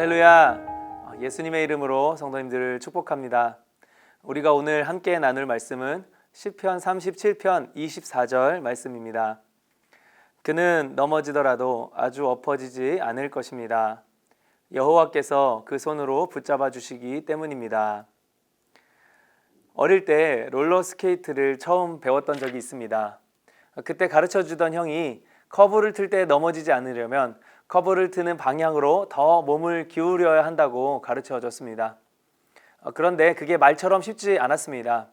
할렐루야. 예수님의 이름으로 성도님들을 축복합니다. 우리가 오늘 함께 나눌 말씀은 시편 37편 24절 말씀입니다. 그는 넘어지더라도 아주 엎어지지 않을 것입니다. 여호와께서 그 손으로 붙잡아 주시기 때문입니다. 어릴 때 롤러스케이트를 처음 배웠던 적이 있습니다. 그때 가르쳐 주던 형이 커브를 틀 때 넘어지지 않으려면 커브를 트는 방향으로 더 몸을 기울여야 한다고 가르쳐 줬습니다. 그런데 그게 말처럼 쉽지 않았습니다.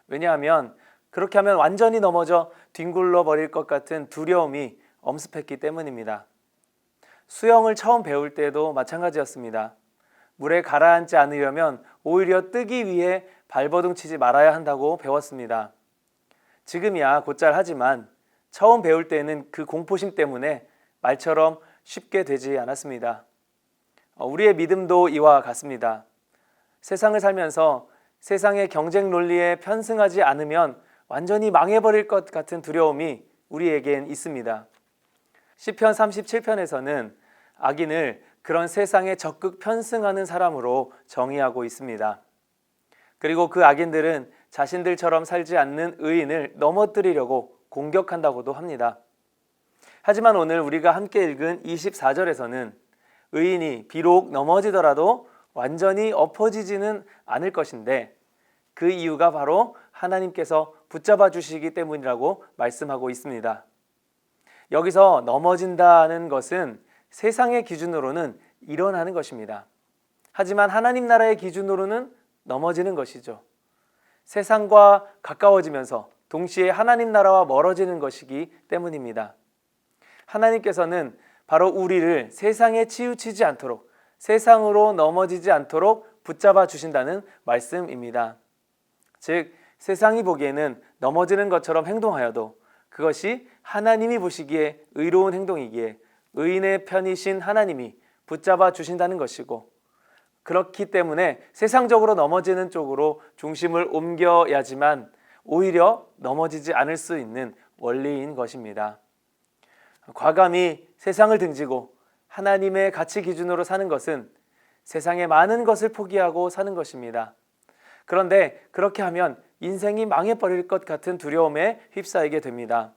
왜냐하면 그렇게 하면 완전히 넘어져 뒹굴러 버릴 것 같은 두려움이 엄습했기 때문입니다. 수영을 처음 배울 때도 마찬가지였습니다. 물에 가라앉지 않으려면 오히려 뜨기 위해 발버둥 치지 말아야 한다고 배웠습니다. 지금이야 곧잘 하지만 처음 배울 때는 그 공포심 때문에 말처럼 쉽게 되지 않았습니다. 우리의 믿음도 이와 같습니다. 세상을 살면서 세상의 경쟁 논리에 편승하지 않으면 완전히 망해버릴 것 같은 두려움이 우리에겐 있습니다. 시편 37편에서는 악인을 그런 세상에 적극 편승하는 사람으로 정의하고 있습니다. 그리고 그 악인들은 자신들처럼 살지 않는 의인을 넘어뜨리려고 공격한다고도 합니다. 하지만 오늘 우리가 함께 읽은 24절에서는 의인이 비록 넘어지더라도 완전히 엎어지지는 않을 것인데 그 이유가 바로 하나님께서 붙잡아 주시기 때문이라고 말씀하고 있습니다. 여기서 넘어진다는 것은 세상의 기준으로는 일어나는 것입니다. 하지만 하나님 나라의 기준으로는 넘어지는 것이죠. 세상과 가까워지면서 동시에 하나님 나라와 멀어지는 것이기 때문입니다. 하나님께서는 바로 우리를 세상에 치우치지 않도록, 세상으로 넘어지지 않도록 붙잡아 주신다는 말씀입니다. 즉 세상이 보기에는 넘어지는 것처럼 행동하여도 그것이 하나님이 보시기에 의로운 행동이기에 의인의 편이신 하나님이 붙잡아 주신다는 것이고, 그렇기 때문에 세상적으로 넘어지는 쪽으로 중심을 옮겨야지만 오히려 넘어지지 않을 수 있는 원리인 것입니다. 과감히 세상을 등지고 하나님의 가치 기준으로 사는 것은 세상의 많은 것을 포기하고 사는 것입니다. 그런데 그렇게 하면 인생이 망해버릴 것 같은 두려움에 휩싸이게 됩니다.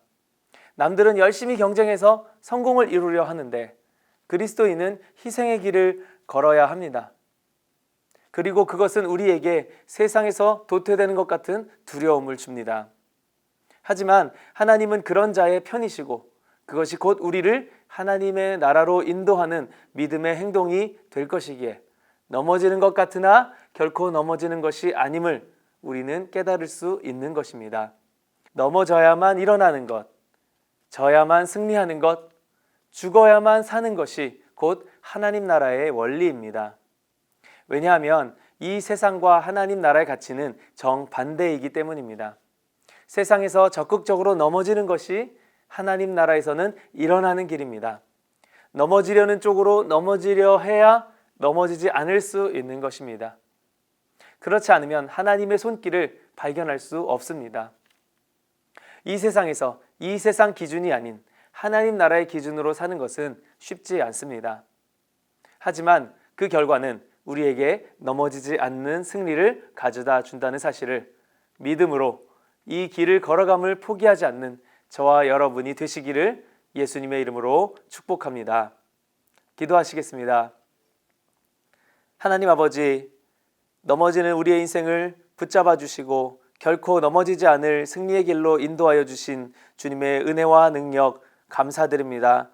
남들은 열심히 경쟁해서 성공을 이루려 하는데 그리스도인은 희생의 길을 걸어야 합니다. 그리고 그것은 우리에게 세상에서 도태되는 것 같은 두려움을 줍니다. 하지만 하나님은 그런 자의 편이시고 그것이 곧 우리를 하나님의 나라로 인도하는 믿음의 행동이 될 것이기에 넘어지는 것 같으나 결코 넘어지는 것이 아님을 우리는 깨달을 수 있는 것입니다. 넘어져야만 일어나는 것, 져야만 승리하는 것, 죽어야만 사는 것이 곧 하나님 나라의 원리입니다. 왜냐하면 이 세상과 하나님 나라의 가치는 정반대이기 때문입니다. 세상에서 적극적으로 넘어지는 것이 하나님 나라에서는 일어나는 길입니다. 넘어지려는 쪽으로 넘어지려 해야 넘어지지 않을 수 있는 것입니다. 그렇지 않으면 하나님의 손길을 발견할 수 없습니다. 이 세상에서 이 세상 기준이 아닌 하나님 나라의 기준으로 사는 것은 쉽지 않습니다. 하지만 그 결과는 우리에게 넘어지지 않는 승리를 가져다 준다는 사실을 믿음으로 이 길을 걸어감을 포기하지 않는 저와 여러분이 되시기를 예수님의 이름으로 축복합니다. 기도하시겠습니다. 하나님 아버지, 넘어지는 우리의 인생을 붙잡아 주시고 결코 넘어지지 않을 승리의 길로 인도하여 주신 주님의 은혜와 능력 감사드립니다.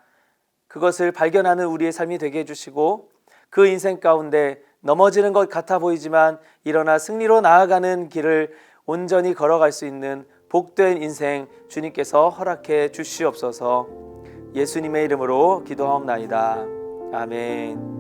그것을 발견하는 우리의 삶이 되게 해주시고 그 인생 가운데 넘어지는 것 같아 보이지만 일어나 승리로 나아가는 길을 온전히 걸어갈 수 있는 복된 인생 주님께서 허락해 주시옵소서. 예수님의 이름으로 기도하옵나이다. 아멘.